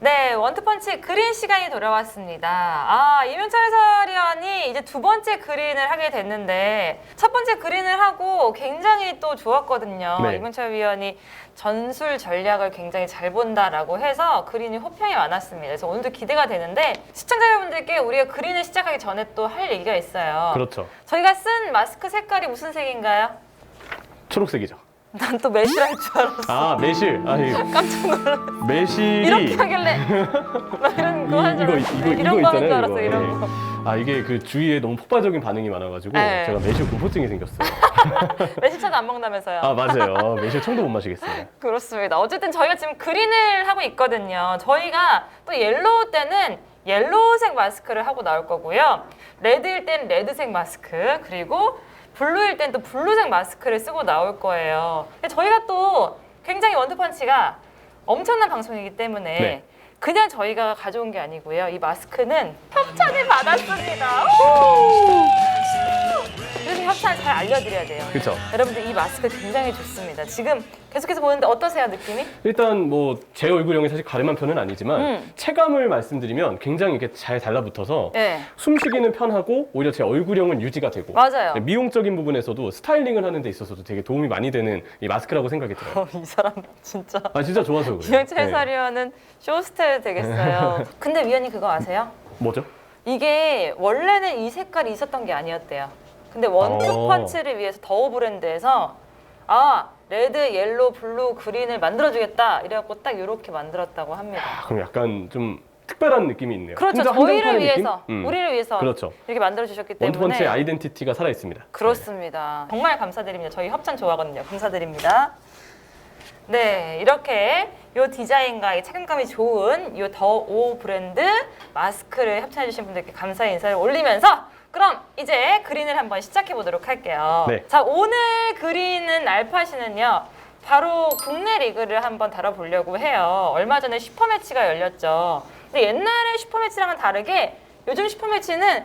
네, 원투펀치 그린 시간이 돌아왔습니다. 이명철 해설위원이 이제 두 번째 그린을 하게 됐는데 첫 번째 그린을 하고 굉장히 또 좋았거든요. 네. 이명철 위원이 전술 전략을 굉장히 잘 본다라고 해서 그린이 호평이 많았습니다. 그래서 오늘도 기대가 되는데 시청자 여러분들께 우리가 그린을 시작하기 전에 또 할 얘기가 있어요. 그렇죠. 저희가 쓴 마스크 색깔이 무슨 색인가요? 초록색이죠. 난 또 매실 할 줄 알았어. 매실. 깜짝 놀랐어. 매실이 이렇게 하길래 막 이런 거 하는 줄 알았어. 이런 거 하는 줄 알았어. 이런 거. 이게 그 주위에 너무 폭발적인 반응이 많아가지고 네. 제가 매실 공포증이 생겼어요. 매실차도 안 먹는다면서요. 맞아요. 매실 청도 못 마시겠어요. 그렇습니다. 어쨌든 저희가 지금 그린을 하고 있거든요. 저희가 또 옐로우 때는 옐로우색 마스크를 하고 나올 거고요. 레드일 땐 레드색 마스크, 그리고 블루일 땐 또 블루색 마스크를 쓰고 나올 거예요. 근데 저희가 또 굉장히 원투펀치가 엄청난 방송이기 때문에 네. 그냥 저희가 가져온 게 아니고요. 이 마스크는 협찬을 받았습니다. 그래서 협찬을 잘 알려드려야 돼요. 그렇죠. 여러분들 이 마스크 굉장히 좋습니다. 지금 계속해서 보는데 어떠세요, 느낌이? 일단 뭐 제 얼굴형이 사실 가름한 편은 아니지만 체감을 말씀드리면 굉장히 이렇게 잘 달라붙어서 네, 숨쉬기는 편하고 오히려 제 얼굴형은 유지가 되고 맞아요. 미용적인 부분에서도 스타일링을 하는 데 있어서도 되게 도움이 많이 되는 이 마스크라고 생각이 들어요. 이 사람 진짜. 진짜 좋아서 그래요. 이영철 해설위원은 쇼스타일 되겠어요. 근데 위원님 그거 아세요? 뭐죠? 이게 원래는 이 색깔이 있었던 게 아니었대요. 근데 원투펀치를 위해서 더우 브랜드에서 레드, 옐로우, 블루, 그린을 만들어주겠다 이래갖고 딱 이렇게 만들었다고 합니다. 그럼 약간 좀 특별한 느낌이 있네요. 그렇죠. 혼자 저희를 한정판의 위해서, 느낌? 우리를 위해서 그렇죠. 이렇게 만들어주셨기 때문에 원투펀치의 아이덴티티가 살아있습니다. 그렇습니다. 정말 감사드립니다. 저희 협찬 좋아하거든요. 감사드립니다. 네, 이렇게 이 디자인과 이 착용감이 좋은 이 더오 브랜드 마스크를 협찬해주신 분들께 감사의 인사를 올리면서 그럼 이제 그린을 한번 시작해 보도록 할게요. 네. 자, 오늘 그린은 알파시는요. 바로 국내 리그를 한번 다뤄보려고 해요. 얼마 전에 슈퍼매치가 열렸죠. 근데 옛날에 슈퍼매치랑은 다르게 요즘 슈퍼매치는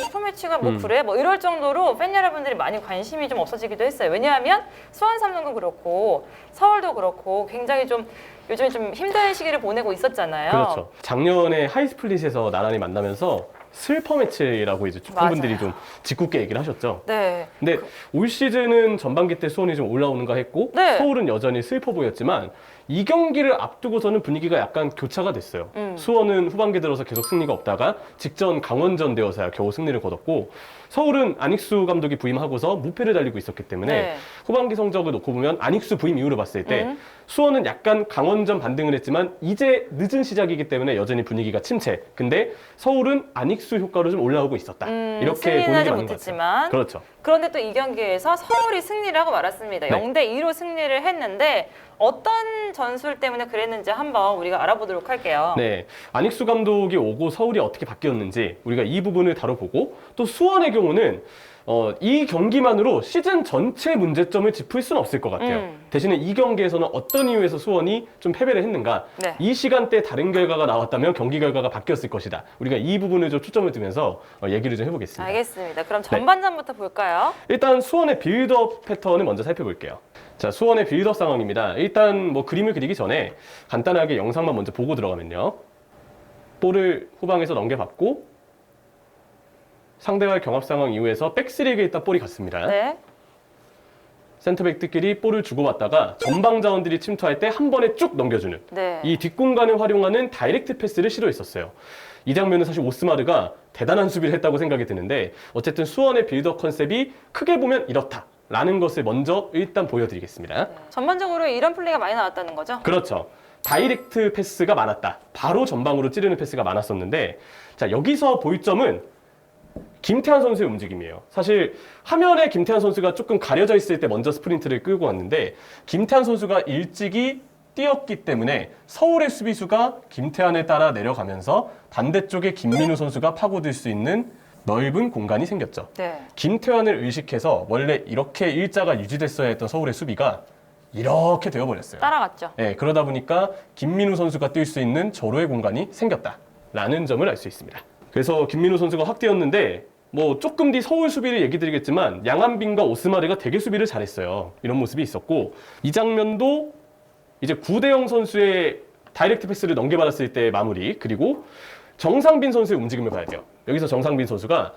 슈퍼매치가 뭐 그래? 뭐 이럴 정도로 팬 여러분들이 많이 관심이 좀 없어지기도 했어요. 왜냐하면 수원 삼성도 그렇고 서울도 그렇고 굉장히 좀 요즘에 좀 힘든 시기를 보내고 있었잖아요. 그렇죠. 작년에 하이스플릿에서 나란히 만나면서 슬퍼 매치라고 이제 축구분들이 맞아요. 좀 짓궂게 얘기를 하셨죠. 네. 근데 올 시즌은 전반기 때 수원이 좀 올라오는가 했고 네. 서울은 여전히 슬퍼 보였지만 이 경기를 앞두고서는 분위기가 약간 교차가 됐어요. 수원은 후반기 들어서 계속 승리가 없다가 직전 강원전 되어서야 겨우 승리를 거뒀고 서울은 안익수 감독이 부임하고서 무패를 달리고 있었기 때문에 네. 후반기 성적을 놓고 보면 안익수 부임 이후로 봤을 때 수원은 약간 강원전 반등을 했지만 이제 늦은 시작이기 때문에 여전히 분위기가 침체. 근데 서울은 안익수 효과로 좀 올라오고 있었다. 이렇게 승리는 보는 하지 게 맞는 것 같아요. 못했지만 그렇죠. 그런데 또 이 경기에서 서울이 승리를 하고 말았습니다. 네. 0대2로 승리를 했는데 어떤 전술 때문에 그랬는지 한번 우리가 알아보도록 할게요. 네, 안익수 감독이 오고 서울이 어떻게 바뀌었는지 우리가 이 부분을 다뤄보고 또 수원의 경우는 이 경기만으로 시즌 전체 문제점을 짚을 수는 없을 것 같아요. 대신에 이 경기에서는 어떤 이유에서 수원이 좀 패배를 했는가 네. 이 시간대 다른 결과가 나왔다면 경기 결과가 바뀌었을 것이다. 우리가 이 부분을 좀 초점을 두면서 얘기를 좀 해보겠습니다. 알겠습니다. 그럼 전반전부터 볼까요? 일단 수원의 빌드업 패턴을 먼저 살펴볼게요. 자, 수원의 빌드업 상황입니다. 일단 뭐 그림을 그리기 전에 간단하게 영상만 먼저 보고 들어가면요. 볼을 후방에서 넘겨받고 상대와의 경합 상황 이후에서 백스리에게 일단 볼이 갔습니다. 네. 센터백들끼리 볼을 주고받다가 전방 자원들이 침투할 때 한 번에 쭉 넘겨주는 네. 이 뒷공간을 활용하는 다이렉트 패스를 시도했었어요. 이 장면은 사실 오스마르가 대단한 수비를 했다고 생각이 드는데 어쨌든 수원의 빌드업 컨셉이 크게 보면 이렇다라는 것을 먼저 일단 보여드리겠습니다. 전반적으로 이런 플레이가 많이 나왔다는 거죠? 그렇죠. 다이렉트 패스가 많았다. 바로 전방으로 찌르는 패스가 많았었는데 자, 여기서 볼 점은 김태환 선수의 움직임이에요. 사실 화면에 김태환 선수가 조금 가려져 있을 때 먼저 스프린트를 끌고 왔는데 김태환 선수가 일찍이 뛰었기 때문에 서울의 수비수가 김태환을 따라 내려가면서 반대쪽에 김민우 선수가 파고들 수 있는 넓은 공간이 생겼죠. 네. 김태환을 의식해서 원래 이렇게 일자가 유지됐어야 했던 서울의 수비가 이렇게 되어버렸어요. 따라갔죠. 네, 그러다 보니까 김민우 선수가 뛸 수 있는 절호의 공간이 생겼다라는 점을 알 수 있습니다. 그래서 김민우 선수가 확 뛰었는데 뭐 조금 뒤 서울 수비를 얘기 드리겠지만 양한빈과 오스마르가 되게 수비를 잘했어요. 이런 모습이 있었고 이 장면도 이제 구대영 선수의 다이렉트 패스를 넘겨받았을 때의 마무리, 그리고 정상빈 선수의 움직임을 봐야 돼요. 여기서 정상빈 선수가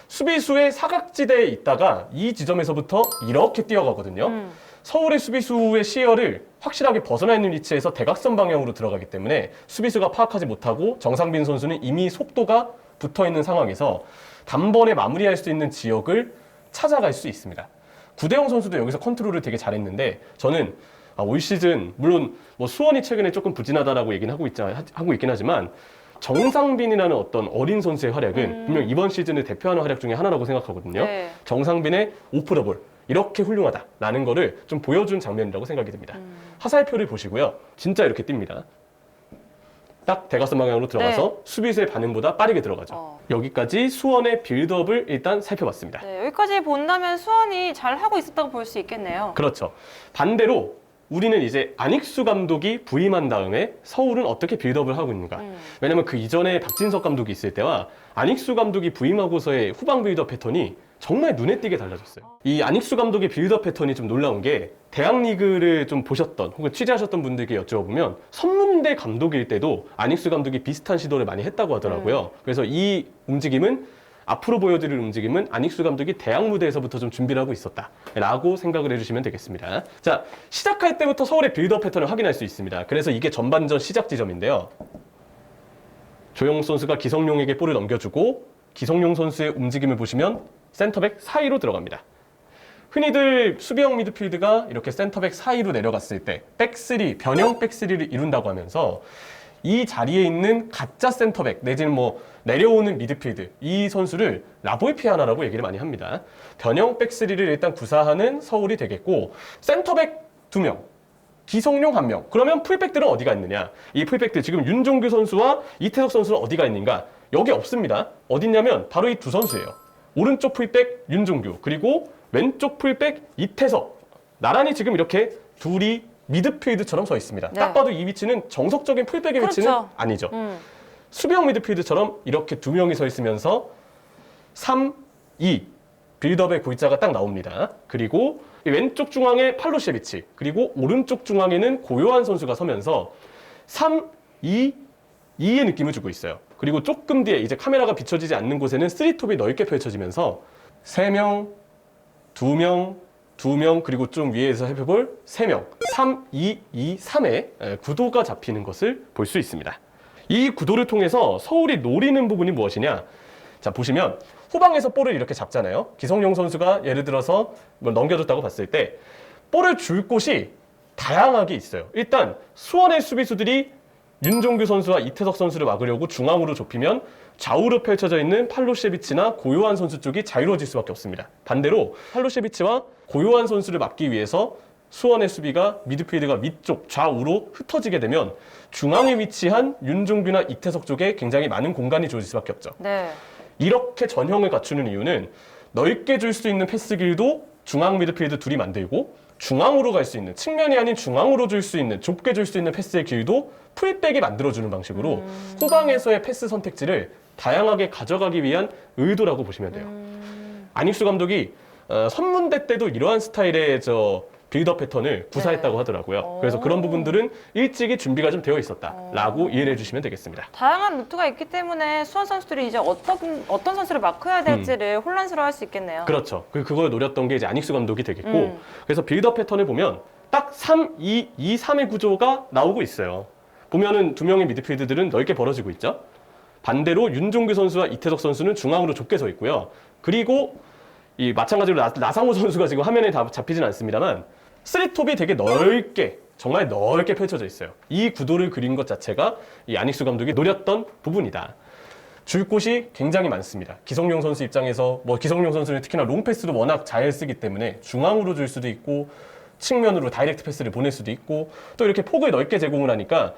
수비수의 사각지대에 있다가 이 지점에서부터 이렇게 뛰어가거든요. 서울의 수비수의 시야를 확실하게 벗어나 있는 위치에서 대각선 방향으로 들어가기 때문에 수비수가 파악하지 못하고 정상빈 선수는 이미 속도가 붙어있는 상황에서 단번에 마무리할 수 있는 지역을 찾아갈 수 있습니다. 구대영 선수도 여기서 컨트롤을 되게 잘했는데 저는 올 시즌 물론 뭐 수원이 최근에 조금 부진하다라고 얘기는 하고 있긴 하지만 정상빈이라는 어떤 어린 선수의 활약은 분명 이번 시즌을 대표하는 활약 중에 하나라고 생각하거든요. 네. 정상빈의 오프더볼 이렇게 훌륭하다라는 거를 좀 보여준 장면이라고 생각이 듭니다. 화살표를 보시고요. 진짜 이렇게 뜁니다. 딱 대각선 방향으로 들어가서 수비수의 반응보다 빠르게 들어가죠. 여기까지 수원의 빌드업을 일단 살펴봤습니다. 네, 여기까지 본다면 수원이 잘 하고 있었다고 볼 수 있겠네요. 그렇죠. 반대로 우리는 이제 안익수 감독이 부임한 다음에 서울은 어떻게 빌드업을 하고 있는가. 왜냐면 그 이전에 박진석 감독이 있을 때와 안익수 감독이 부임하고서의 후방 빌드업 패턴이 정말 눈에 띄게 달라졌어요. 이 안익수 감독의 빌드업 패턴이 좀 놀라운 게 대학리그를 좀 보셨던 혹은 취재하셨던 분들께 여쭤보면 선문대 감독일 때도 안익수 감독이 비슷한 시도를 많이 했다고 하더라고요. 그래서 이 움직임은 앞으로 보여드릴 움직임은 안익수 감독이 대학 무대에서부터 좀 준비를 하고 있었다라고 생각을 해주시면 되겠습니다. 자, 시작할 때부터 서울의 빌드업 패턴을 확인할 수 있습니다. 그래서 이게 전반전 시작 지점인데요. 조영욱 선수가 기성용에게 볼을 넘겨주고 기성용 선수의 움직임을 보시면 센터백 사이로 들어갑니다. 흔히들 수비형 미드필드가 이렇게 센터백 사이로 내려갔을 때 백쓰리, 변형 백쓰리를 이룬다고 하면서 이 자리에 있는 가짜 센터백 내지는 뭐 내려오는 미드필드 이 선수를 라보이피아나라고 얘기를 많이 합니다. 변형 백쓰리를 일단 구사하는 서울이 되겠고 센터백 2명, 기성용 1명. 그러면 풀백들은 어디가 있느냐? 이 풀백들 지금 윤종규 선수와 이태석 선수는 어디가 있는가? 여기 없습니다. 어디 있냐면 바로 이 두 선수예요. 오른쪽 풀백 윤종규 그리고 왼쪽 풀백 이태석. 나란히 지금 이렇게 둘이 미드필드처럼 서 있습니다. 네. 딱 봐도 이 위치는 정석적인 풀백의 그렇죠. 위치는 아니죠. 수비형 미드필드처럼 이렇게 두 명이 서 있으면서 3, 2 빌드업의 골자가 딱 나옵니다. 그리고 왼쪽 중앙에 팔로셰비치 그리고 오른쪽 중앙에는 고요한 선수가 서면서 3, 2, 2의 느낌을 주고 있어요. 그리고 조금 뒤에 이제 카메라가 비춰지지 않는 곳에는 3톱이 넓게 펼쳐지면서 3명, 2명, 2명 그리고 좀 위에서 살펴볼 3명 3, 2, 2, 3의 구도가 잡히는 것을 볼 수 있습니다. 이 구도를 통해서 서울이 노리는 부분이 무엇이냐. 자 보시면 후방에서 볼을 이렇게 잡잖아요. 기성용 선수가 예를 들어서 뭐 넘겨줬다고 봤을 때 볼을 줄 곳이 다양하게 있어요. 일단 수원의 수비수들이 윤종규 선수와 이태석 선수를 막으려고 중앙으로 좁히면 좌우로 펼쳐져 있는 팔로셰비치나 고요한 선수 쪽이 자유로워질 수밖에 없습니다. 반대로 팔로셰비치와 고요한 선수를 막기 위해서 수원의 수비가 미드필드가 위쪽 좌우로 흩어지게 되면 중앙에 위치한 윤종규나 이태석 쪽에 굉장히 많은 공간이 주어질 수밖에 없죠. 네. 이렇게 전형을 갖추는 이유는 넓게 줄 수 있는 패스 길도 중앙 미드필드 둘이 만들고 중앙으로 갈 수 있는 측면이 아닌 중앙으로 줄 수 있는 좁게 줄 수 있는 패스의 길도 풀백이 만들어주는 방식으로 후방에서의 패스 선택지를 다양하게 가져가기 위한 의도라고 보시면 돼요. 안익수 감독이 선문대 때도 이러한 스타일의 빌드업 패턴을 구사했다고 하더라고요. 그래서 그런 부분들은 일찍이 준비가 좀 되어 있었다라고 이해를 해주시면 되겠습니다. 다양한 루트가 있기 때문에 수원 선수들이 이제 어떤 선수를 마크해야 될지를 혼란스러워할 수 있겠네요. 그렇죠. 그걸 노렸던 게 이제 안익수 감독이 되겠고 그래서 빌드업 패턴을 보면 딱 3, 2, 2, 3의 구조가 나오고 있어요. 보면은 두 명의 미드필드들은 넓게 벌어지고 있죠. 반대로 윤종규 선수와 이태석 선수는 중앙으로 좁게 서 있고요. 그리고 이 마찬가지로 나상호 선수가 지금 화면에 다 잡히진 않습니다만 3톱이 되게 넓게 정말 넓게 펼쳐져 있어요. 이 구도를 그린 것 자체가 이 안익수 감독이 노렸던 부분이다. 줄 곳이 굉장히 많습니다. 기성용 선수 입장에서 기성용 선수는 특히나 롱패스도 워낙 잘 쓰기 때문에 중앙으로 줄 수도 있고 측면으로 다이렉트 패스를 보낼 수도 있고 또 이렇게 폭을 넓게 제공을 하니까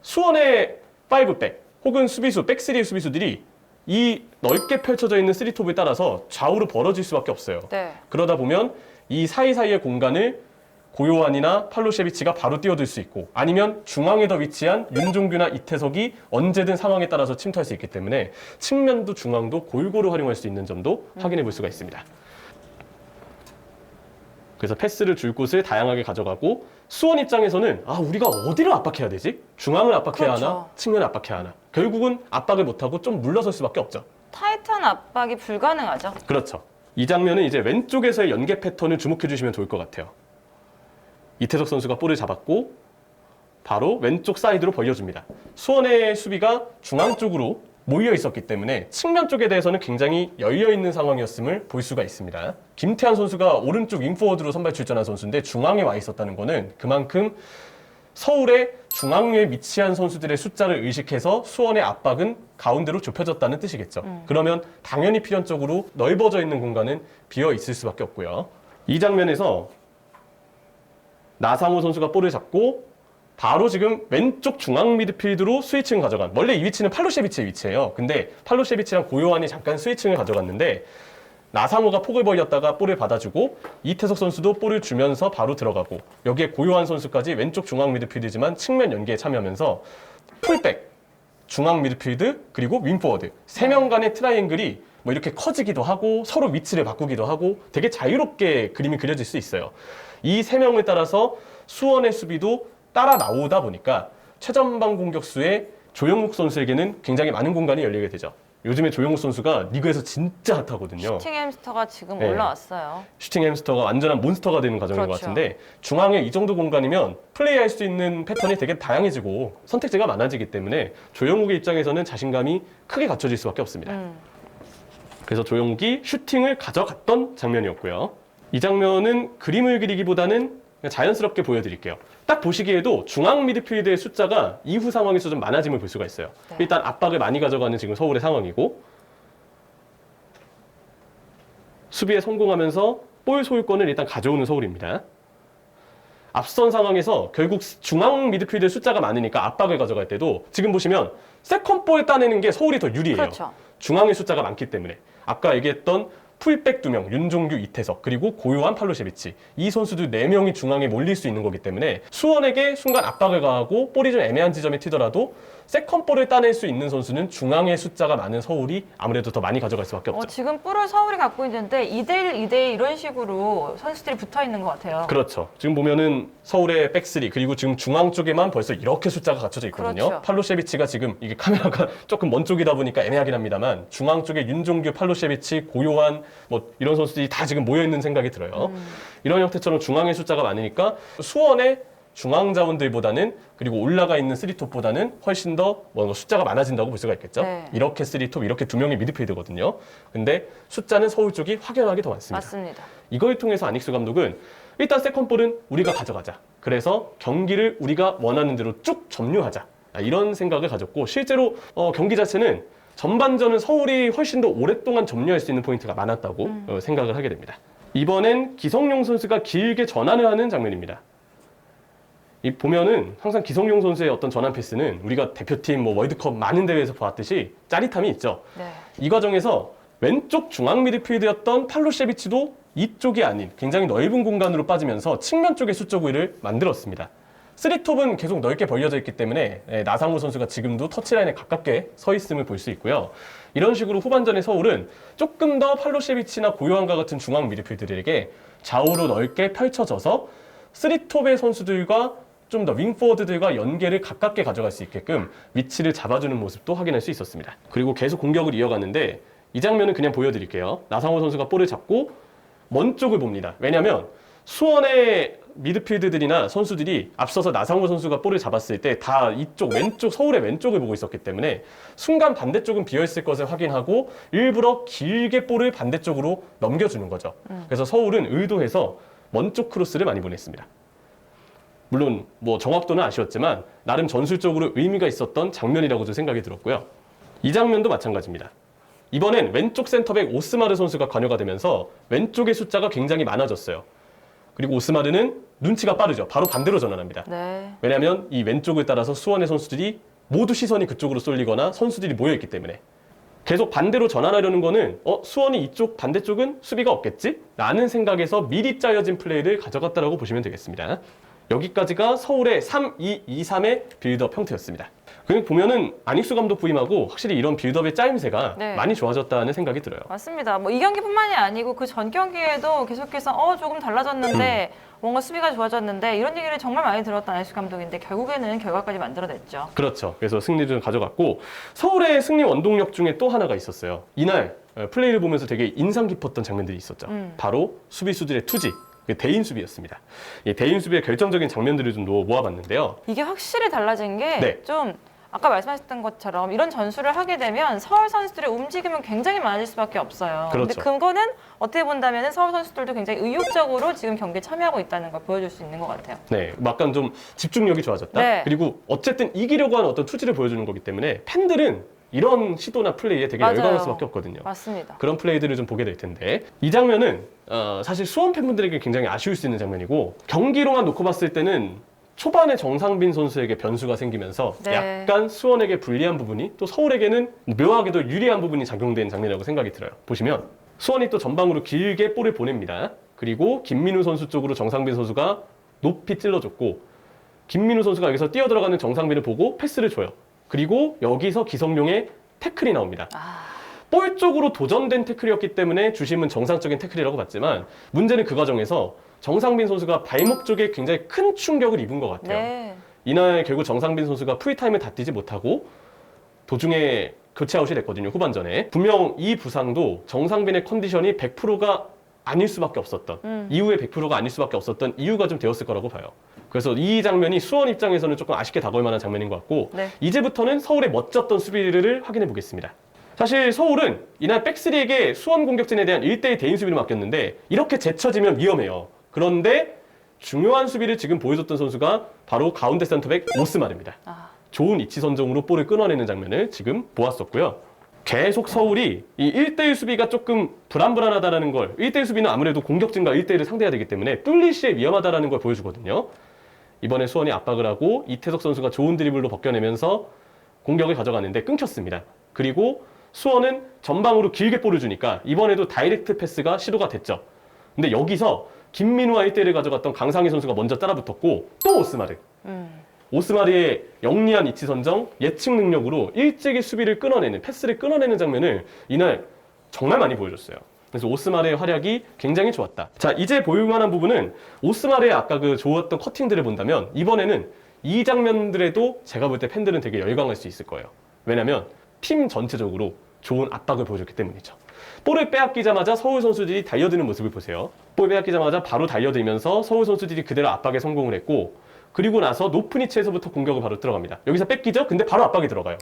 수원의 5백 혹은 수비수, 백스리 수비수들이 이 넓게 펼쳐져 있는 3톱을 따라서 좌우로 벌어질 수밖에 없어요. 네. 그러다 보면 이 사이사이의 공간을 고요한이나 팔로셰비치가 바로 뛰어들 수 있고 아니면 중앙에 더 위치한 윤종규나 이태석이 언제든 상황에 따라서 침투할 수 있기 때문에 측면도 중앙도 골고루 활용할 수 있는 점도 확인해 볼 수가 있습니다. 그래서 패스를 줄 곳을 다양하게 가져가고 수원 입장에서는 우리가 어디를 압박해야 되지? 중앙을 압박해야 그렇죠. 하나? 측면을 압박해야 하나? 결국은 압박을 못하고 좀 물러설 수밖에 없죠. 타이트한 압박이 불가능하죠. 그렇죠. 이 장면은 이제 왼쪽에서의 연계 패턴을 주목해 주시면 좋을 것 같아요. 이태석 선수가 볼을 잡았고 바로 왼쪽 사이드로 벌려줍니다. 수원의 수비가 중앙 쪽으로 모여 있었기 때문에 측면 쪽에 대해서는 굉장히 열려있는 상황이었음을 볼 수가 있습니다. 김태환 선수가 오른쪽 윙포워드로 선발 출전한 선수인데 중앙에 와 있었다는 거는 그만큼 서울의 중앙에 위치한 선수들의 숫자를 의식해서 수원의 압박은 가운데로 좁혀졌다는 뜻이겠죠. 그러면 당연히 필연적으로 넓어져 있는 공간은 비어 있을 수밖에 없고요. 이 장면에서 나상호 선수가 볼을 잡고 바로 지금 왼쪽 중앙 미드필드로 스위칭을 가져간, 원래 이 위치는 팔로셰비치의 위치예요. 근데 팔로셰비치랑 고요한이 잠깐 스위칭을 가져갔는데 나상호가 폭을 벌렸다가 볼을 받아주고 이태석 선수도 볼을 주면서 바로 들어가고 여기에 고요한 선수까지 왼쪽 중앙 미드필드지만 측면 연계에 참여하면서 풀백, 중앙 미드필드 그리고 윙포워드 3명 간의 트라이앵글이 뭐 이렇게 커지기도 하고 서로 위치를 바꾸기도 하고 되게 자유롭게 그림이 그려질 수 있어요. 이 3명을 따라서 수원의 수비도 따라 나오다 보니까 최전방 공격수의 조영욱 선수에게는 굉장히 많은 공간이 열리게 되죠. 요즘에 조영욱 선수가 리그에서 진짜 핫하거든요. 슈팅 햄스터가 지금 네. 올라왔어요. 슈팅 햄스터가 완전한 몬스터가 되는 과정인 것 그렇죠. 같은데 중앙에 이 정도 공간이면 플레이할 수 있는 패턴이 되게 다양해지고 선택지가 많아지기 때문에 조영욱의 입장에서는 자신감이 크게 갖춰질 수밖에 없습니다. 그래서 조영욱이 슈팅을 가져갔던 장면이었고요. 이 장면은 그림을 그리기보다는 그냥 자연스럽게 보여드릴게요. 딱 보시기에도 중앙 미드필드의 숫자가 이후 상황에서 좀 많아짐을 볼 수가 있어요. 네. 일단 압박을 많이 가져가는 지금 서울의 상황이고 수비에 성공하면서 볼 소유권을 일단 가져오는 서울입니다. 앞선 상황에서 결국 중앙 미드필드의 숫자가 많으니까 압박을 가져갈 때도 지금 보시면 세컨볼 따내는 게 서울이 더 유리해요. 그렇죠. 중앙의 숫자가 많기 때문에 아까 얘기했던 풀백 2명, 윤종규, 이태석, 그리고 고요한 팔로셰비치 이 선수들 4명이 중앙에 몰릴 수 있는 거기 때문에 수원에게 순간 압박을 가하고 볼이 좀 애매한 지점에 튀더라도 세컨볼을 따낼 수 있는 선수는 중앙의 숫자가 많은 서울이 아무래도 더 많이 가져갈 수밖에 없죠. 지금 볼을 서울이 갖고 있는데 2대1, 2대1 이런 식으로 선수들이 붙어 있는 것 같아요. 그렇죠. 지금 보면은 서울의 백스리 그리고 지금 중앙 쪽에만 벌써 이렇게 숫자가 갖춰져 있거든요. 그렇죠. 팔로셰비치가 지금 이게 카메라가 조금 먼 쪽이다 보니까 애매하긴 합니다만 중앙 쪽에 윤종규, 팔로셰비치, 고요한 뭐 이런 선수들이 다 지금 모여 있는 생각이 들어요. 이런 형태처럼 중앙의 숫자가 많으니까 수원의 중앙 자원들보다는 그리고 올라가 있는 3톱보다는 훨씬 더 뭔가 숫자가 많아진다고 볼 수가 있겠죠. 네. 이렇게 3톱, 이렇게 2명의 미드필드거든요. 근데 숫자는 서울 쪽이 확연하게 더 많습니다. 맞습니다. 이걸 통해서 안익수 감독은 일단 세컨볼은 우리가 가져가자. 그래서 경기를 우리가 원하는 대로 쭉 점유하자. 이런 생각을 가졌고 실제로 경기 자체는 전반전은 서울이 훨씬 더 오랫동안 점유할 수 있는 포인트가 많았다고 생각을 하게 됩니다. 이번엔 기성용 선수가 길게 전환을 하는 장면입니다. 보면은 항상 기성용 선수의 어떤 전환 패스는 우리가 대표팀 뭐 월드컵 많은 대회에서 보았듯이 짜릿함이 있죠. 네. 이 과정에서 왼쪽 중앙 미드필드였던 팔로셰비치도 이쪽이 아닌 굉장히 넓은 공간으로 빠지면서 측면 쪽의 수적 우위를 만들었습니다. 3톱은 계속 넓게 벌려져 있기 때문에 나상호 선수가 지금도 터치라인에 가깝게 서 있음을 볼 수 있고요. 이런 식으로 후반전의 서울은 조금 더 팔로셰비치나 고요한과 같은 중앙 미드필드들에게 좌우로 넓게 펼쳐져서 3톱의 선수들과 좀 더 윙포워드들과 연계를 가깝게 가져갈 수 있게끔 위치를 잡아주는 모습도 확인할 수 있었습니다. 그리고 계속 공격을 이어갔는데 이 장면은 그냥 보여드릴게요. 나상호 선수가 볼을 잡고 먼 쪽을 봅니다. 왜냐하면 수원의 미드필드들이나 선수들이 앞서서 나상호 선수가 볼을 잡았을 때 다 이쪽 왼쪽 서울의 왼쪽을 보고 있었기 때문에 순간 반대쪽은 비어있을 것을 확인하고 일부러 길게 볼을 반대쪽으로 넘겨주는 거죠. 그래서 서울은 의도해서 먼 쪽 크로스를 많이 보냈습니다. 물론 뭐 정확도는 아쉬웠지만 나름 전술적으로 의미가 있었던 장면이라고도 생각이 들었고요. 이 장면도 마찬가지입니다. 이번엔 왼쪽 센터백 오스마르 선수가 관여가 되면서 왼쪽의 숫자가 굉장히 많아졌어요. 그리고 오스마르는 눈치가 빠르죠. 바로 반대로 전환합니다. 네. 왜냐하면 이 왼쪽을 따라서 수원의 선수들이 모두 시선이 그쪽으로 쏠리거나 선수들이 모여있기 때문에 계속 반대로 전환하려는 거는 수원이 이쪽 반대쪽은 수비가 없겠지? 라는 생각에서 미리 짜여진 플레이를 가져갔다라고 보시면 되겠습니다. 여기까지가 서울의 3-2-2-3의 빌드업 형태였습니다. 그냥 보면은 안익수 감독 부임하고 확실히 이런 빌드업의 짜임새가 네. 많이 좋아졌다는 생각이 들어요. 맞습니다. 뭐 이 경기뿐만이 아니고 그 전 경기에도 계속해서 조금 달라졌는데 뭔가 수비가 좋아졌는데 이런 얘기를 정말 많이 들었던 안익수 감독인데 결국에는 결과까지 만들어냈죠. 그렇죠. 그래서 승리를 가져갔고 서울의 승리 원동력 중에 또 하나가 있었어요. 이날 플레이를 보면서 되게 인상 깊었던 장면들이 있었죠. 바로 수비수들의 투지. 대인 수비였습니다. 이 대인 수비의 결정적인 장면들을 좀 모아봤는데요. 이게 확실히 달라진 게 좀 네. 아까 말씀하셨던 것처럼 이런 전술을 하게 되면 서울 선수들의 움직임은 굉장히 많아질 수밖에 없어요. 그렇죠. 근데 그거는 어떻게 본다면 서울 선수들도 굉장히 의욕적으로 지금 경기에 참여하고 있다는 걸 보여줄 수 있는 것 같아요. 네, 약간 좀 집중력이 좋아졌다. 네. 그리고 어쨌든 이기려고 하는 어떤 투지를 보여주는 거기 때문에 팬들은 이런 시도나 플레이에 되게 맞아요. 열광할 수밖에 없거든요. 맞습니다. 그런 플레이들을 좀 보게 될 텐데 이 장면은 사실 수원 팬분들에게 굉장히 아쉬울 수 있는 장면이고 경기로만 놓고 봤을 때는 초반에 정상빈 선수에게 변수가 생기면서 네. 약간 수원에게 불리한 부분이 또 서울에게는 묘하게도 유리한 부분이 작용된 장면이라고 생각이 들어요. 보시면 수원이 또 전방으로 길게 볼을 보냅니다. 그리고 김민우 선수 쪽으로 정상빈 선수가 높이 찔러줬고 김민우 선수가 여기서 뛰어들어가는 정상빈을 보고 패스를 줘요. 그리고 여기서 기성용의 태클이 나옵니다. 볼 쪽으로 도전된 태클이었기 때문에 주심은 정상적인 태클이라고 봤지만 문제는 그 과정에서 정상빈 선수가 발목 쪽에 굉장히 큰 충격을 입은 것 같아요. 네. 이날 결국 정상빈 선수가 프리타임을 다 뛰지 못하고 도중에 교체 아웃이 됐거든요. 후반전에. 분명 이 부상도 정상빈의 컨디션이 100%가 아닐 수밖에 없었던 이후에 100%가 아닐 수밖에 없었던 이유가 좀 되었을 거라고 봐요. 그래서 이 장면이 수원 입장에서는 조금 아쉽게 다가올 만한 장면인 것 같고 네. 이제부터는 서울의 멋졌던 수비를 확인해 보겠습니다. 사실 서울은 이날 백스리에게 수원 공격진에 대한 1대1 대인 수비를 맡겼는데 이렇게 제쳐지면 위험해요. 그런데 중요한 수비를 지금 보여줬던 선수가 바로 가운데 센터백 오스마르입니다. 좋은 이치 선정으로 볼을 끊어내는 장면을 지금 보았었고요. 계속 서울이 이 1대1 수비가 조금 불안불안하다는 걸 1대1 수비는 아무래도 공격진과 1대1을 상대해야 되기 때문에 뚫릴 시에 위험하다는 걸 보여주거든요. 이번에 수원이 압박을 하고 이태석 선수가 좋은 드리블로 벗겨내면서 공격을 가져가는데 끊겼습니다. 그리고 수원은 전방으로 길게 볼을 주니까 이번에도 다이렉트 패스가 시도가 됐죠. 근데 여기서 김민우와 1대1을 가져갔던 강상희 선수가 먼저 따라붙었고 또 오스마르. 오스마르의 영리한 이치 선정, 예측 능력으로 일찍이 수비를 끊어내는, 패스를 끊어내는 장면을 이날 정말 많이 보여줬어요. 그래서 오스마르의 활약이 굉장히 좋았다. 자, 이제 보일만한 부분은 오스마르의 아까 그 좋았던 커팅들을 본다면 이번에는 이 장면들에도 제가 볼 때 팬들은 되게 열광할 수 있을 거예요. 왜냐면 팀 전체적으로 좋은 압박을 보여줬기 때문이죠. 볼을 빼앗기자마자 서울 선수들이 달려드는 모습을 보세요. 볼 빼앗기자마자 바로 달려들면서 서울 선수들이 그대로 압박에 성공을 했고 그리고 나서 높은 위치에서부터 공격을 바로 들어갑니다. 여기서 뺏기죠? 근데 바로 압박이 들어가요.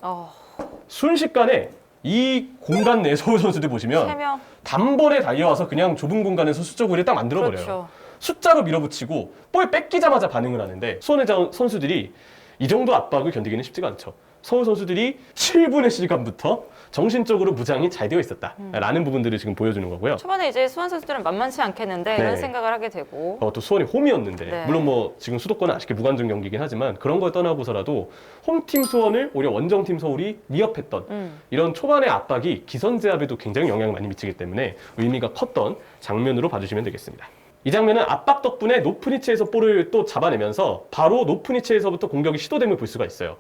순식간에 이 공간 내 서울 선수들 보시면 3명. 단번에 달려와서 그냥 좁은 공간에서 수적 우위를 딱 만들어버려요. 그렇죠. 숫자로 밀어붙이고 볼 뺏기자마자 반응을 하는데 수원의 선수들이 이 정도 압박을 견디기는 쉽지가 않죠. 서울 선수들이 7분의 시간부터 정신적으로 무장이 잘 되어 있었다라는 부분들을 지금 보여주는 거고요. 초반에 이제 수원 선수들은 만만치 않겠는데 네. 이런 생각을 하게 되고 또 수원이 홈이었는데 네. 물론 뭐 지금 수도권은 아쉽게 무관중 경기긴 하지만 그런 걸 떠나고서라도 홈팀 수원을 오히려 원정팀 서울이 위협했던 이런 초반의 압박이 기선제압에도 굉장히 영향을 많이 미치기 때문에 의미가 컸던 장면으로 봐주시면 되겠습니다. 이 장면은 압박 덕분에 높은 위치에서 볼을 또 잡아내면서 바로 높은 위치에서부터 공격이 시도됨을 볼 수가 있어요.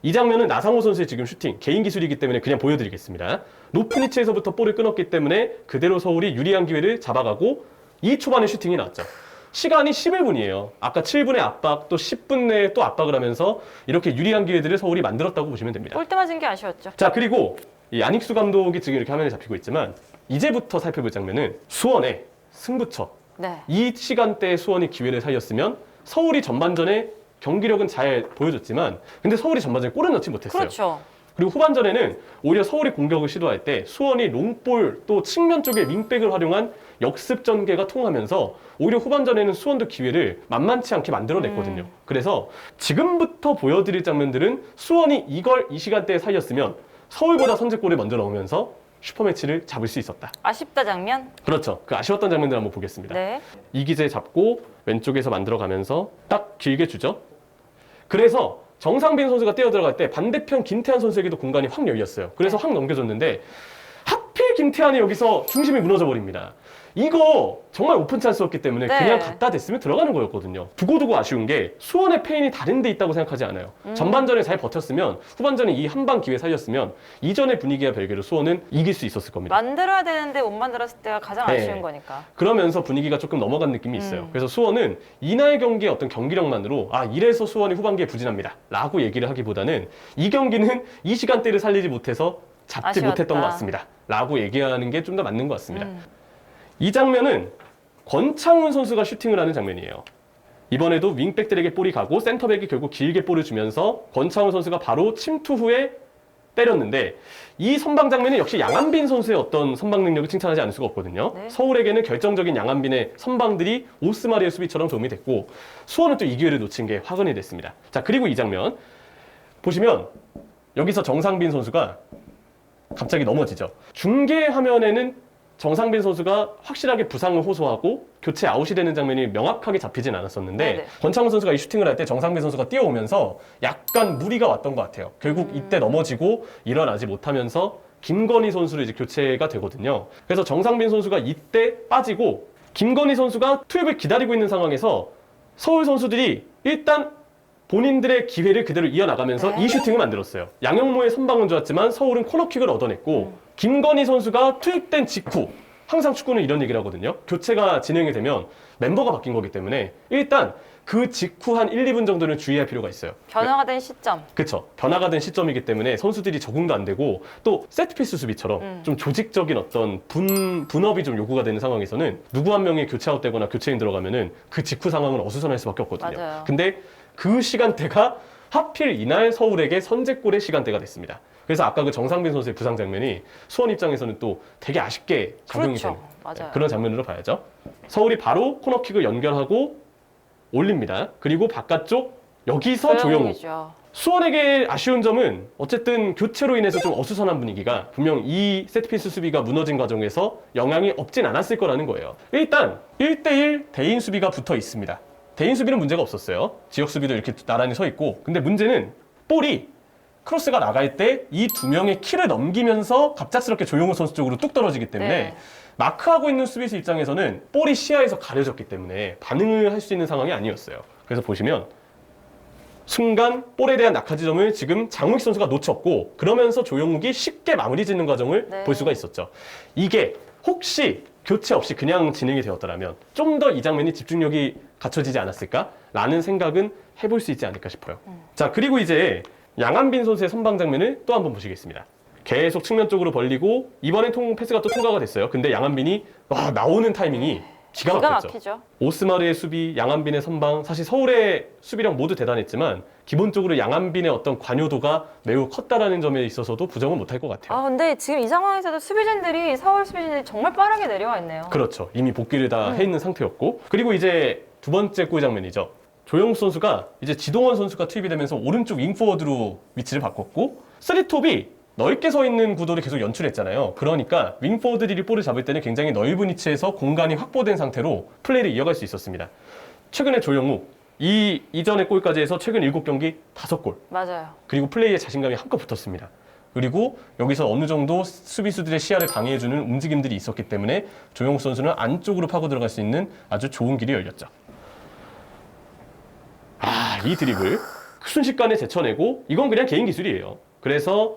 이 장면은 나상호 선수의 지금 슈팅, 개인 기술이기 때문에 그냥 보여드리겠습니다. 높은 위치에서부터 볼을 끊었기 때문에 그대로 서울이 유리한 기회를 잡아가고 이 초반에 슈팅이 나왔죠. 시간이 11분이에요. 아까 7분의 압박, 또 10분 내에 또 압박을 하면서 이렇게 유리한 기회들을 서울이 만들었다고 보시면 됩니다. 골대 맞은 게 아쉬웠죠. 자, 그리고 이 안익수 감독이 지금 이렇게 화면에 잡히고 있지만 이제부터 살펴볼 장면은 수원의 승부처. 네. 이 시간대에 수원이 기회를 살렸으면 서울이 전반전에 경기력은 잘 보여줬지만 근데 서울이 전반전에 골을 넣지 못했어요. 그렇죠. 그리고 후반전에는 오히려 서울이 공격을 시도할 때 수원이 롱볼 또 측면 쪽에 윙백을 활용한 역습 전개가 통하면서 오히려 후반전에는 수원도 기회를 만만치 않게 만들어냈거든요. 그래서 지금부터 보여드릴 장면들은 수원이 이걸 이 시간대에 살렸으면 서울보다 선제골을 먼저 넣으면서 슈퍼매치를 잡을 수 있었다. 아쉽다 장면. 그렇죠. 그 아쉬웠던 장면들 한번 보겠습니다. 네. 이기재 잡고 왼쪽에서 만들어가면서 딱 길게 주죠. 그래서 정상빈 선수가 뛰어들어갈 때 반대편 김태환 선수에게도 공간이 확 열렸어요. 그래서 확 넘겨줬는데 하필 김태환이 여기서 중심이 무너져 버립니다. 이거 정말 오픈 찬스였기 때문에 네. 그냥 갖다 댔으면 들어가는 거였거든요. 두고두고 아쉬운 게 수원의 페인이 다른 데 있다고 생각하지 않아요. 전반전에 잘 버텼으면 후반전에 이 한 방 기회 살렸으면 이전의 분위기와 별개로 수원은 이길 수 있었을 겁니다. 만들어야 되는데 못 만들었을 때가 가장 네. 아쉬운 거니까. 그러면서 분위기가 조금 넘어간 느낌이 있어요. 그래서 수원은 이날 경기의 어떤 경기력만으로 이래서 수원이 후반기에 부진합니다 라고 얘기를 하기보다는 이 경기는 이 시간대를 살리지 못해서 잡지 아쉬웠다. 못했던 것 같습니다 라고 얘기하는 게 좀 더 맞는 것 같습니다. 이 장면은 권창훈 선수가 슈팅을 하는 장면이에요. 이번에도 윙백들에게 볼이 가고 센터백이 결국 길게 볼을 주면서 권창훈 선수가 바로 침투 후에 때렸는데 이 선방 장면은 역시 양한빈 선수의 어떤 선방 능력을 칭찬하지 않을 수가 없거든요. 네. 서울에게는 결정적인 양한빈의 선방들이 오스마리의 수비처럼 도움이 됐고 수원은 또 이 기회를 놓친 게 화근이 됐습니다. 자, 그리고 이 장면 보시면 여기서 정상빈 선수가 갑자기 넘어지죠. 중계 화면에는 정상빈 선수가 확실하게 부상을 호소하고 교체 아웃이 되는 장면이 명확하게 잡히진 않았었는데 네네. 권창훈 선수가 이 슈팅을 할 때 정상빈 선수가 뛰어오면서 약간 무리가 왔던 것 같아요. 결국 이때 넘어지고 일어나지 못하면서 김건희 선수로 이제 교체가 되거든요. 그래서 정상빈 선수가 이때 빠지고 김건희 선수가 투입을 기다리고 있는 상황에서 서울 선수들이 일단 본인들의 기회를 그대로 이어나가면서 이 슈팅을 만들었어요. 양영모의 선방은 좋았지만 서울은 코너킥을 얻어냈고 김건희 선수가 투입된 직후 항상 축구는 이런 얘기를 하거든요. 교체가 진행이 되면 멤버가 바뀐 거기 때문에 일단 그 직후 한 1, 2분 정도는 주의할 필요가 있어요. 변화가 된 시점. 그렇죠. 변화가 된 시점이기 때문에 선수들이 적응도 안 되고 또 세트피스 수비처럼 좀 조직적인 어떤 분업이 좀 요구가 되는 상황에서는 누구 한 명이 교체 아웃되거나 교체인 들어가면은 그 직후 상황은 어수선할 수밖에 없거든요. 맞아요. 근데 그 시간대가 하필 이날 서울에게 선제골의 시간대가 됐습니다. 그래서 아까 그 정상빈 선수의 부상 장면이 수원 입장에서는 또 되게 아쉽게 작용이 그렇죠. 되는 맞아요. 그런 장면으로 봐야죠. 서울이 바로 코너킥을 연결하고 올립니다. 그리고 바깥쪽 여기서 조영우. 조영욱이죠. 수원에게 아쉬운 점은 어쨌든 교체로 인해서 좀 어수선한 분위기가 분명 이 세트피스 수비가 무너진 과정에서 영향이 없진 않았을 거라는 거예요. 일단 1대1 대인 수비가 붙어 있습니다. 대인 수비는 문제가 없었어요. 지역 수비도 이렇게 나란히 서 있고. 근데 문제는 볼이 크로스가 나갈 때 이 두 명의 키를 넘기면서 갑작스럽게 조용호 선수 쪽으로 뚝 떨어지기 때문에 네. 마크하고 있는 수비수 입장에서는 볼이 시야에서 가려졌기 때문에 반응을 할 수 있는 상황이 아니었어요. 그래서 보시면 순간 볼에 대한 낙하지점을 지금 장욱희 선수가 놓쳤고 그러면서 조영욱이 쉽게 마무리 짓는 과정을 네. 볼 수가 있었죠. 이게 혹시 교체 없이 그냥 진행이 되었더라면 좀 더 이 장면이 집중력이 갖춰지지 않았을까라는 생각은 해볼 수 있지 않을까 싶어요. 자, 그리고 이제 양한빈 선수의 선방 장면을 또 한번 보시겠습니다. 계속 측면 쪽으로 벌리고 이번엔 패스가 또 통과가 됐어요. 근데 양한빈이 나오는 타이밍이 기가 막혔죠. 막히죠. 오스마르의 수비, 양한빈의 선방, 사실 서울의 수비력 모두 대단했지만 기본적으로 양한빈의 어떤 관여도가 매우 컸다라는 점에 있어서도 부정은 못할 것 같아요. 근데 지금 이 상황에서도 서울 수비진들이 정말 빠르게 내려와 있네요. 그렇죠. 이미 복귀를 다 해 있는 상태였고 그리고 이제 두 번째 골 장면이죠. 조영욱 선수가 이제 지동원 선수가 투입이 되면서 오른쪽 윙포워드로 위치를 바꿨고 쓰리톱이 넓게 서 있는 구도를 계속 연출했잖아요. 그러니까 윙포워드들이 볼을 잡을 때는 굉장히 넓은 위치에서 공간이 확보된 상태로 플레이를 이어갈 수 있었습니다. 최근에 조영욱 이전의 골까지 해서 최근 7경기 5골. 맞아요. 그리고 플레이에 자신감이 한껏 붙었습니다. 그리고 여기서 어느 정도 수비수들의 시야를 방해해주는 움직임들이 있었기 때문에 조영욱 선수는 안쪽으로 파고 들어갈 수 있는 아주 좋은 길이 열렸죠. 이 드리블 순식간에 제쳐내고 이건 그냥 개인 기술이에요. 그래서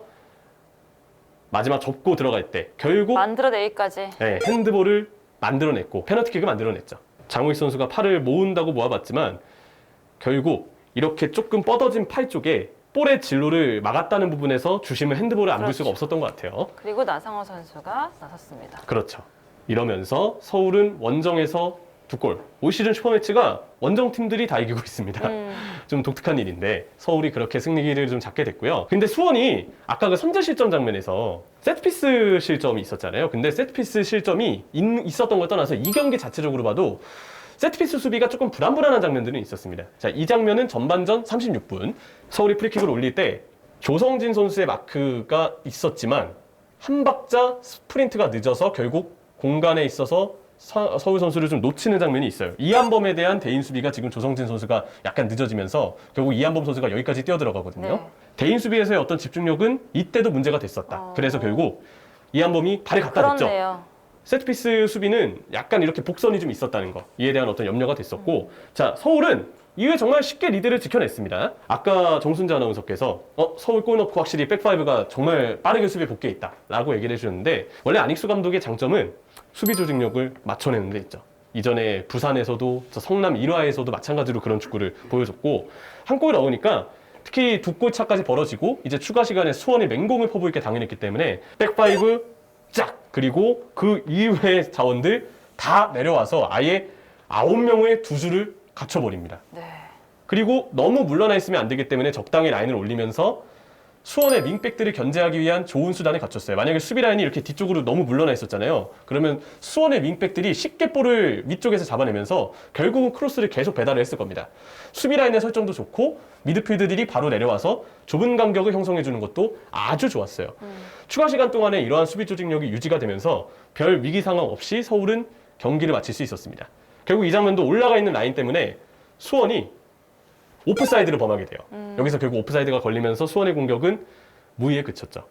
마지막 접고 들어갈 때 결국 만들어내기까지. 핸드볼을 만들어냈고 페널티킥을 만들어냈죠. 장우익 선수가 팔을 모은다고 모아봤지만 결국 이렇게 조금 뻗어진 팔 쪽에 볼의 진로를 막았다는 부분에서 주심은 핸드볼을 안 볼 수가 없었던 것 같아요. 그리고 나상호 선수가 나섰습니다. 그렇죠. 이러면서 서울은 원정에서 2골. 올 시즌 슈퍼매치가 원정 팀들이 다 이기고 있습니다. 좀 독특한 일인데 서울이 그렇게 승리를 좀 잡게 됐고요. 근데 수원이 아까 그 선제 실점 장면에서 세트피스 실점이 있었잖아요. 근데 세트피스 실점이 있었던 걸 떠나서 이 경기 자체적으로 봐도 세트피스 수비가 조금 불안불안한 장면들은 있었습니다. 자, 이 장면은 전반전 36분 서울이 프리킥을 올릴 때 조성진 선수의 마크가 있었지만 한 박자 스프린트가 늦어서 결국 공간에 있어서 서울 선수를 좀 놓치는 장면이 있어요. 이한범에 대한 대인 수비가 지금 조성진 선수가 약간 늦어지면서 결국 이한범 선수가 여기까지 뛰어들어가거든요. 네. 대인 수비에서의 어떤 집중력은 이때도 문제가 됐었다. 그래서 결국 이한범이 발을 갖다 댔죠. 그렇네요. 세트피스 수비는 약간 이렇게 복선이 좀 있었다는 거, 이에 대한 어떤 염려가 됐었고, 자, 서울은 이후에 정말 쉽게 리드를 지켜냈습니다. 아까 정순재 아나운서께서 서울 골 넣고 확실히 백파이브가 정말 빠르게 수비에 복귀했다 라고 얘기를 해주셨는데, 원래 안익수 감독의 장점은 수비 조직력을 맞춰내는 데 있죠. 이전에 부산에서도 저 성남 1화에서도 마찬가지로 그런 축구를 보여줬고, 한 골 넣으니까 특히 두 골 차까지 벌어지고 이제 추가 시간에 수원이 맹공을 퍼부을 게 당연했기 때문에 백파이브 짝! 그리고 그 이후의 자원들 다 내려와서 아예 9명의 두 줄을 갖춰버립니다. 네. 그리고 너무 물러나 있으면 안 되기 때문에 적당히 라인을 올리면서 수원의 윙백들을 견제하기 위한 좋은 수단을 갖췄어요. 만약에 수비 라인이 이렇게 뒤쪽으로 너무 물러나 있었잖아요. 그러면 수원의 윙백들이 쉽게 볼을 위쪽에서 잡아내면서 결국은 크로스를 계속 배달을 했을 겁니다. 수비 라인의 설정도 좋고 미드필드들이 바로 내려와서 좁은 간격을 형성해주는 것도 아주 좋았어요. 추가 시간 동안에 이러한 수비 조직력이 유지가 되면서 별 위기 상황 없이 서울은 경기를 마칠 수 있었습니다. 결국 이 장면도 올라가 있는 라인 때문에 수원이 오프사이드를 범하게 돼요. 여기서 결국 오프사이드가 걸리면서 수원의 공격은 무위에 그쳤죠.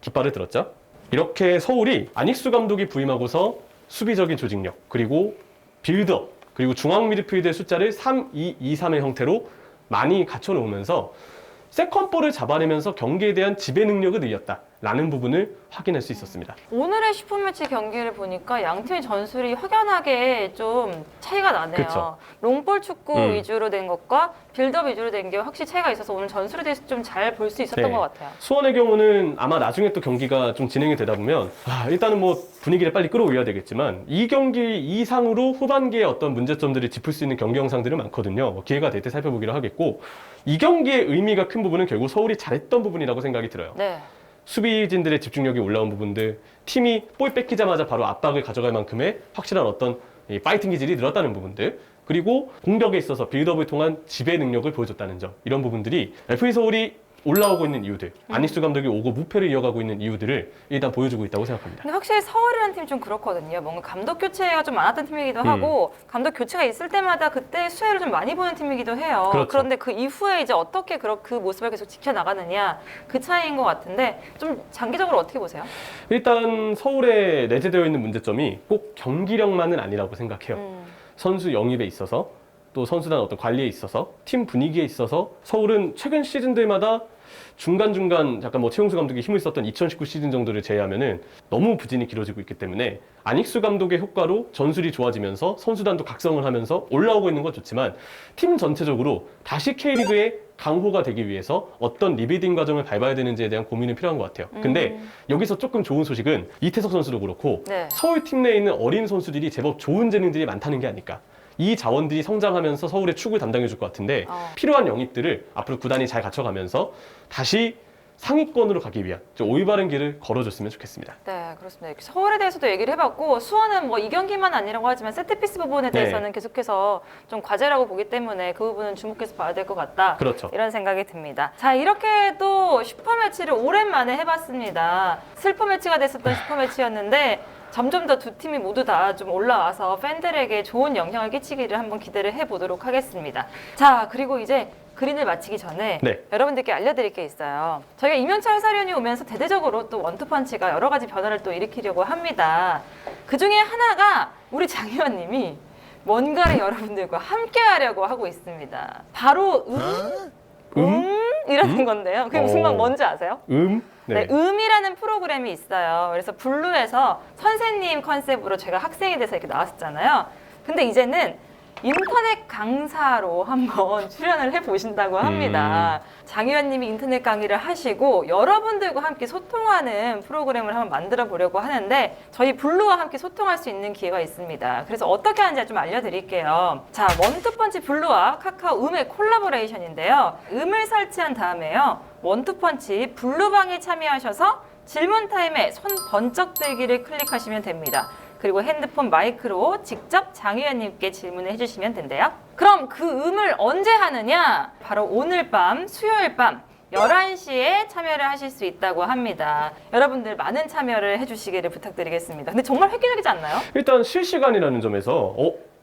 깃발을 들었죠. 이렇게 서울이 안익수 감독이 부임하고서 수비적인 조직력, 그리고 빌드업, 그리고 중앙 미드필드의 숫자를 3-2-2-3의 형태로 많이 갖춰놓으면서 세컨볼을 잡아내면서 경기에 대한 지배 능력을 늘렸다라는 부분을 확인할 수 있었습니다. 오늘의 슈퍼매치 경기를 보니까 양 팀의 전술이 확연하게 좀 차이가 나네요. 그쵸. 롱볼 축구 위주로 된 것과 빌드업 위주로 된 게 확실히 차이가 있어서 오늘 전술에 대해서 좀 잘 볼 수 있었던 네. 것 같아요. 수원의 경우는 아마 나중에 또 경기가 좀 진행이 되다 보면 일단은 뭐 분위기를 빨리 끌어올려야 되겠지만 이 경기 이상으로 후반기에 어떤 문제점들을 짚을 수 있는 경기 영상들은 많거든요. 뭐 기회가 될 때 살펴보기로 하겠고, 이 경기의 의미가 큰 부분은 결국 서울이 잘했던 부분이라고 생각이 들어요. 네. 수비진들의 집중력이 올라온 부분들, 팀이 볼 뺏기자마자 바로 압박을 가져갈 만큼의 확실한 어떤 이 파이팅 기질이 늘었다는 부분들, 그리고 공격에 있어서 빌드업을 통한 지배 능력을 보여줬다는 점, 이런 부분들이 FA 서울이 올라오고 있는 이유들, 안익수 감독이 오고 무패를 이어가고 있는 이유들을 일단 보여주고 있다고 생각합니다. 근데 확실히 서울이라는 팀이 좀 그렇거든요. 뭔가 감독 교체가 좀 많았던 팀이기도 하고, 감독 교체가 있을 때마다 그때 수혜를 좀 많이 보는 팀이기도 해요. 그렇죠. 그런데 그 이후에 이제 어떻게 그 모습을 계속 지켜나가느냐, 그 차이인 것 같은데, 좀 장기적으로 어떻게 보세요? 일단 서울에 내재되어 있는 문제점이 꼭 경기력만은 아니라고 생각해요. 선수 영입에 있어서, 또 선수단 어떤 관리에 있어서, 팀 분위기에 있어서 서울은 최근 시즌들마다 중간중간 약간 뭐 최용수 감독이 힘을 썼던 2019 시즌 정도를 제외하면은 너무 부진이 길어지고 있기 때문에 안익수 감독의 효과로 전술이 좋아지면서 선수단도 각성을 하면서 올라오고 있는 건 좋지만, 팀 전체적으로 다시 K리그의 강호가 되기 위해서 어떤 리빌딩 과정을 밟아야 되는지에 대한 고민이 필요한 것 같아요. 근데 여기서 조금 좋은 소식은 이태석 선수도 그렇고 네. 서울 팀 내에 있는 어린 선수들이 제법 좋은 재능들이 많다는 게 아닐까. 이 자원들이 성장하면서 서울의 축을 담당해 줄 것 같은데, 필요한 영입들을 앞으로 구단이 잘 갖춰가면서 다시 상위권으로 가기 위한 올바른 길을 걸어줬으면 좋겠습니다. 네, 그렇습니다. 이렇게 서울에 대해서도 얘기를 해봤고, 수원은 뭐 이 경기만 아니라고 하지만 세트피스 부분에 대해서는 계속해서 좀 과제라고 보기 때문에 그 부분은 주목해서 봐야 될 것 같다. 그렇죠. 이런 생각이 듭니다. 자, 이렇게 또 슈퍼매치를 오랜만에 해봤습니다. 슬퍼매치가 됐었던 슈퍼매치였는데, 점점 더 두 팀이 모두 다 좀 올라와서 팬들에게 좋은 영향을 끼치기를 한번 기대를 해보도록 하겠습니다. 자, 그리고 이제 그린을 마치기 전에 여러분들께 알려드릴 게 있어요. 저희가 이명철 해설위원이 오면서 대대적으로 또 원투펀치가 여러 가지 변화를 또 일으키려고 합니다. 그 중에 하나가 우리 장 의원님이 뭔가를 여러분들과 함께 하려고 하고 있습니다. 바로 이라는 건데요. 그게 무슨 말 뭔지 아세요? 네, 음이라는 프로그램이 있어요. 그래서 블루에서 선생님 컨셉으로 제가 학생이 돼서 이렇게 나왔었잖아요. 근데 이제는 인터넷 강사로 한번 출연을 해보신다고 합니다. 장 의원님이 인터넷 강의를 하시고 여러분들과 함께 소통하는 프로그램을 한번 만들어 보려고 하는데, 저희 블루와 함께 소통할 수 있는 기회가 있습니다. 그래서 어떻게 하는지 좀 알려드릴게요. 자, 원투펀치 블루와 카카오 음의 콜라보레이션인데요. 음을 설치한 다음에요, 원투펀치 블루방에 참여하셔서 질문 타임에 손 번쩍 들기를 클릭하시면 됩니다. 그리고 핸드폰 마이크로 직접 장 의원님께 질문을 해주시면 된대요. 그럼 그 음을 언제 하느냐? 바로 오늘 밤, 수요일 밤 11시에 참여를 하실 수 있다고 합니다. 여러분들 많은 참여를 해주시기를 부탁드리겠습니다. 근데 정말 획기적이지 않나요? 일단 실시간이라는 점에서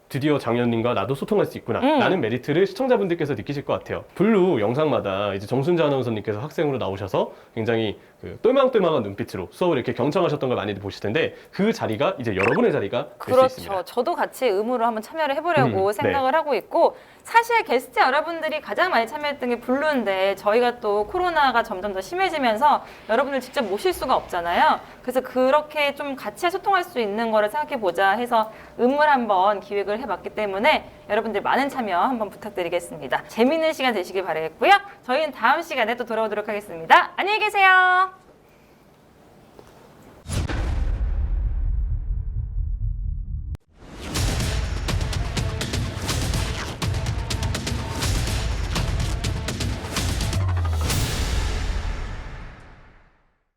드디어 장현님과 나도 소통할 수 있구나 라는 메리트를 시청자분들께서 느끼실 것 같아요. 블루 영상마다 이제 정순자 아나운서님께서 학생으로 나오셔서 굉장히 그 똘망똘망한 눈빛으로 수업을 이렇게 경청하셨던 걸 많이들 보실 텐데 그 자리가 이제 여러분의 자리가 될 수 그렇죠. 있습니다. 저도 같이 의무로 한번 참여를 해보려고 네. 생각을 하고 있고 사실 게스트 여러분들이 가장 많이 참여했던 게 블루인데 저희가 또 코로나가 점점 더 심해지면서 여러분들 직접 모실 수가 없잖아요. 그래서 그렇게 좀 같이 소통할 수 있는 거를 생각해보자 해서 의무를 한번 기획을 해봤기 때문에 여러분들 많은 참여 한번 부탁드리겠습니다. 재밌는 시간 되시길 바라겠고요. 저희는 다음 시간에 또 돌아오도록 하겠습니다. 안녕히 계세요.